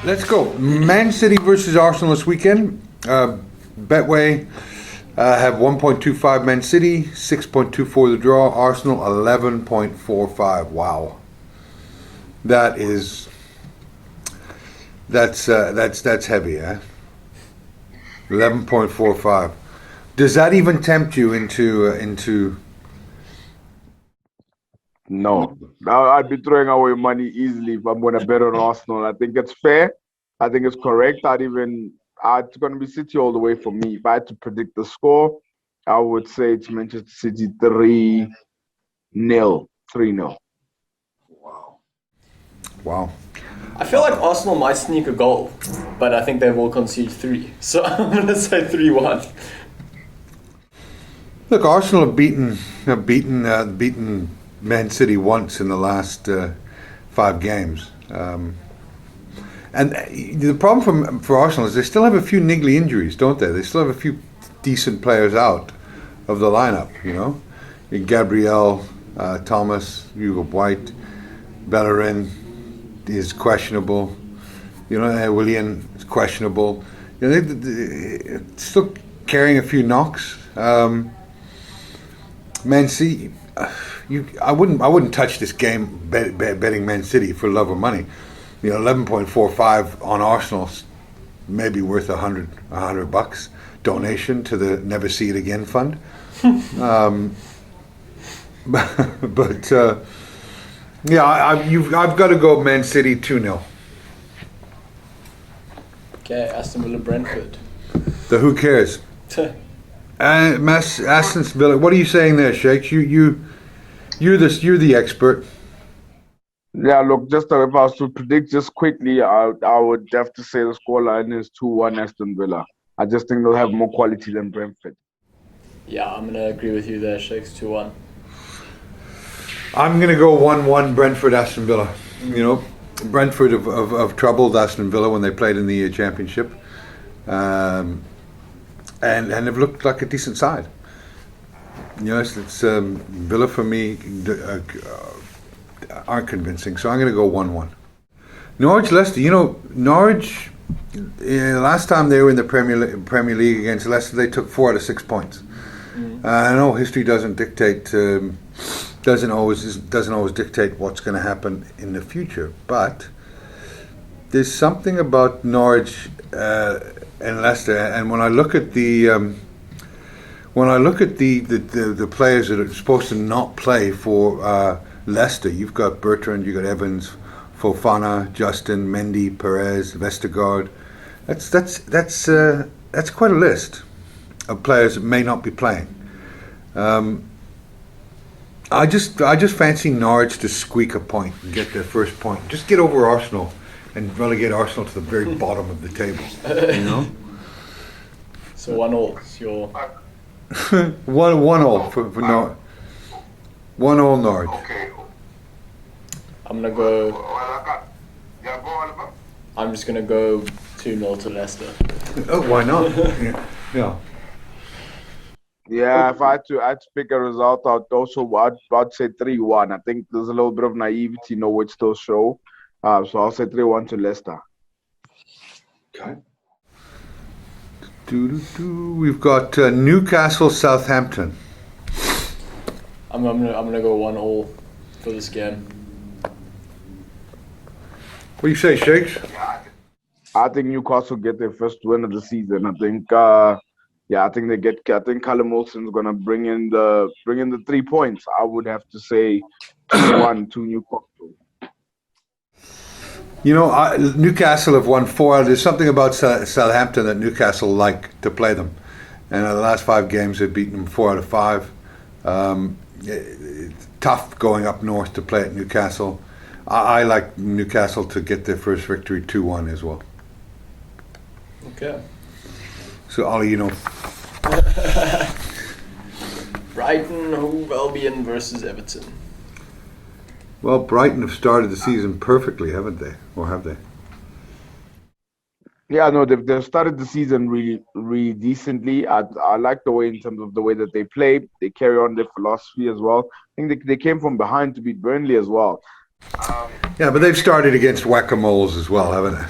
Let's go. Man City versus Arsenal this weekend. Betway have 1.25 Man City, 6.24 the draw. Arsenal 11.45. Wow, that's heavy, eh? 11.45. Does that even tempt you into? No, I'd be throwing away money easily if I'm going to bet on Arsenal. I think it's fair. I think it's correct. It's going to be City all the way for me. If I had to predict the score, I would say it's Manchester City 3-0. 3-0. Wow. I feel like Arsenal might sneak a goal, but I think they will concede 3. So I'm going to say 3-1. Look, Arsenal have beaten Man City once in the last 5 games. And the problem for Arsenal is they still have a few niggly injuries, don't they? They still have a few decent players out of the lineup, you know? Gabriel, Thomas, Hugo White, Bellerin is questionable. You know, Willian is questionable. You know, they're still carrying a few knocks. Man City, I wouldn't touch this game betting Man City for love or money. You know, 11.45 on Arsenal maybe worth $100 donation to the Never See It Again fund. But yeah, I've got to go Man City 2-0. Okay, Aston Villa Brentford. The who cares? Aston Villa. What are you saying there, Shakes? You're the expert. Yeah, look, just if I was to predict just quickly, I would have to say the scoreline is 2-1 Aston Villa. I just think they'll have more quality than Brentford. Yeah, I'm going to agree with you there, Shakes. 2-1. I'm going to go 1-1 Brentford Aston Villa. You know, Brentford have troubled Aston Villa when they played in the Championship. And they've looked like a decent side. You know, it's Villa for me aren't convincing, so I'm going to go 1-1. Norwich Leicester. You know, Norwich. Last time they were in the Premier League against Leicester, they took 4 out of 6 points. I know history doesn't dictate, doesn't always dictate what's going to happen in the future, but there's something about Norwich and Leicester, and when I look at the players that are supposed to not play for Leicester, you've got Bertrand, you've got Evans, Fofana, Justin, Mendy, Perez, Vestergaard. That's quite a list of players that may not be playing. I just fancy Norwich to squeak a point and get their first point. Just get over Arsenal and relegate Arsenal to the very bottom of the table. You know. So 1-1. It's your 1-1 for Norwich. 1-1 Norwich. Okay. I'm gonna go. Yeah, go Oliver. I'm just gonna go 2-0 to Leicester. Oh, why not? Yeah. Yeah, if I had to pick a result, I'd say 3-1. I think there's a little bit of naivety Norwich still show. So I'll say 3-1 to Leicester. Okay. We've got Newcastle, Southampton. I'm gonna go 1-1 for this game. What do you say, Shakes? I think Newcastle get their first win of the season. I think I think Callum Wilson's gonna bring in the 3 points. I would have to say 2-1 to Newcastle. You know, Newcastle have won 4 out. There's something about Southampton that Newcastle like to play them, and in the last 5 games they've beaten them 4 out of 5. It's tough going up north to play at Newcastle. I like Newcastle to get their first victory 2-1 as well. Okay. So Ollie, you know. Brighton, Hove Albion versus Everton. Well, Brighton have started the season perfectly, haven't they? Or have they? Yeah, no, they've started the season really, really decently. I like the way in terms of the way that they play. They carry on their philosophy as well. I think they came from behind to beat Burnley as well. Yeah, but they've started against whack-a-moles as well, haven't they?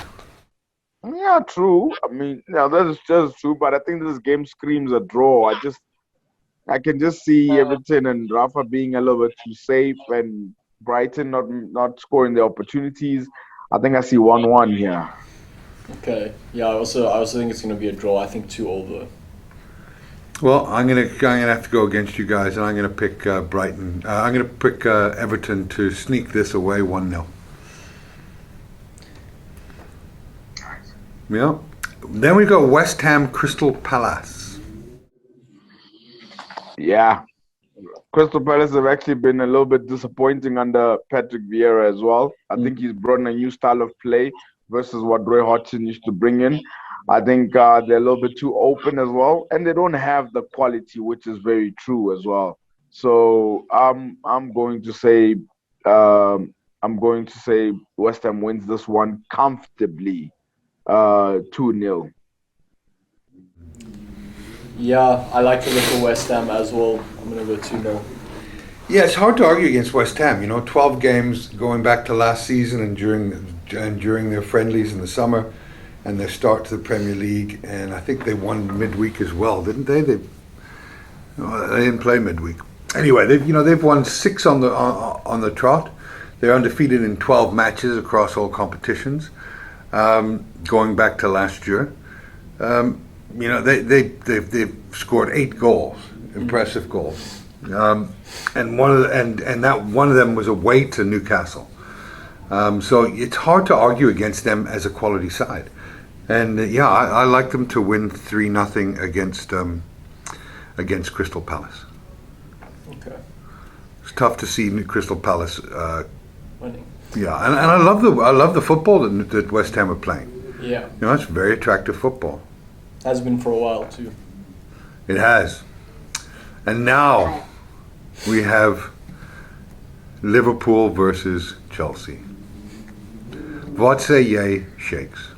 Yeah, true. I mean, yeah, that is just true. But I think this game screams a draw. I can just see Everton and Rafa being a little bit too safe, and Brighton not scoring the opportunities. I think I see 1-1 here. Okay. Yeah, I also think it's going to be a draw. I think 2-2 though. Well, I'm gonna have to go against you guys, and I'm gonna pick Brighton. I'm gonna pick Everton to sneak this away 1-0. Yeah. Then we got West Ham Crystal Palace. Yeah. Crystal Palace have actually been a little bit disappointing under Patrick Vieira as well. I think he's brought in a new style of play versus what Roy Hodgson used to bring in. I think they're a little bit too open as well, and they don't have the quality, which is very true as well. So I'm going to say West Ham wins this one comfortably, 2-0. Yeah, I like to look at West Ham as well. I'm going to go 2-0. Yeah, it's hard to argue against West Ham. 12 games going back to last season and during their friendlies in the summer, and their start to the Premier League, and I think they won midweek as well, didn't they? They didn't play midweek. Anyway, they've won 6 on the trot. They're undefeated in 12 matches across all competitions, going back to last year. They've scored 8 goals, impressive goals, and one of them was away to Newcastle. So it's hard to argue against them as a quality side. And I like them to win 3-0 against Crystal Palace. Okay. It's tough to see Crystal Palace Winning. Yeah, and I love the football that West Ham are playing. Yeah. It's very attractive football. Has been for a while too. It has. And now we have Liverpool versus Chelsea. What say ye shakes?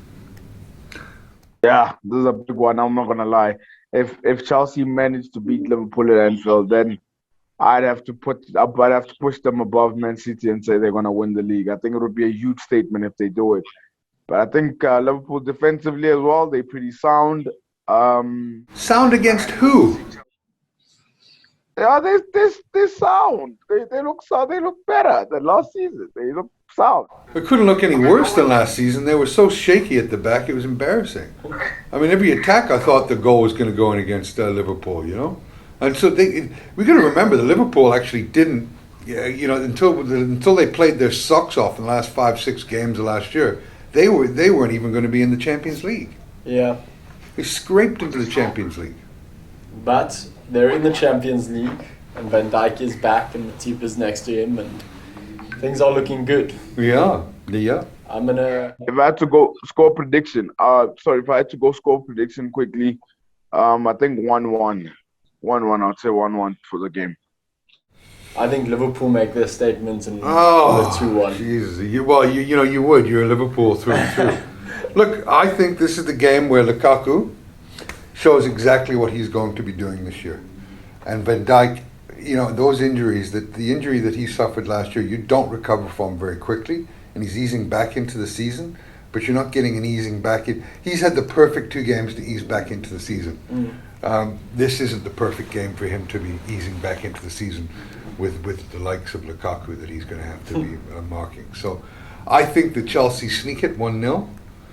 Yeah, this is a big one. I'm not gonna lie. If Chelsea managed to beat Liverpool at Anfield, then I'd have to push them above Man City and say they're gonna win the league. I think it would be a huge statement if they do it. But I think Liverpool defensively as well, they're pretty sound. Sound against who? Yeah, they sound. They look sound. They look better than last season. They look sound. It couldn't look any worse than last season. They were so shaky at the back, it was embarrassing. I mean, every attack I thought the goal was going to go in against Liverpool, And so we got to remember that Liverpool actually didn't, until they played their socks off in the last 5-6 games of last year, they weren't even going to be in the Champions League. Yeah. They scraped into the Champions League. But they're in the Champions League, and Van Dijk is back, and Matip is next to him, and things are looking good. Yeah. I'm gonna. If I had to go score prediction, if I had to go score prediction quickly, I think 1-1. 1-1, I'd say 1-1 for the game. I think Liverpool make their statements and Oh, the 2-1. Jesus. You would. You're Liverpool through and through. Look, I think this is the game where Lukaku shows exactly what he's going to be doing this year. And Van Dijk, those injuries, the injury that he suffered last year, you don't recover from very quickly, and he's easing back into the season, but you're not getting an easing back in. He's had the perfect 2 games to ease back into the season. This isn't the perfect game for him to be easing back into the season with the likes of Lukaku that he's going to have to be marking. So I think the Chelsea sneak it 1-0.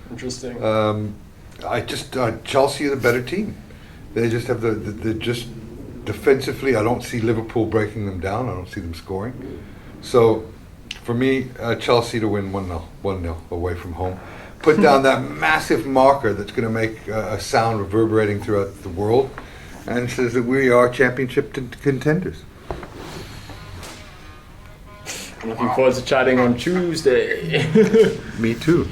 Interesting. Chelsea are the better team. They just have just defensively. I don't see Liverpool breaking them down. I don't see them scoring. So for me, Chelsea to win 1-0 away from home. Put down that massive marker that's going to make a sound reverberating throughout the world, and says that we are championship contenders. I'm looking forward to chatting on Tuesday. Me too.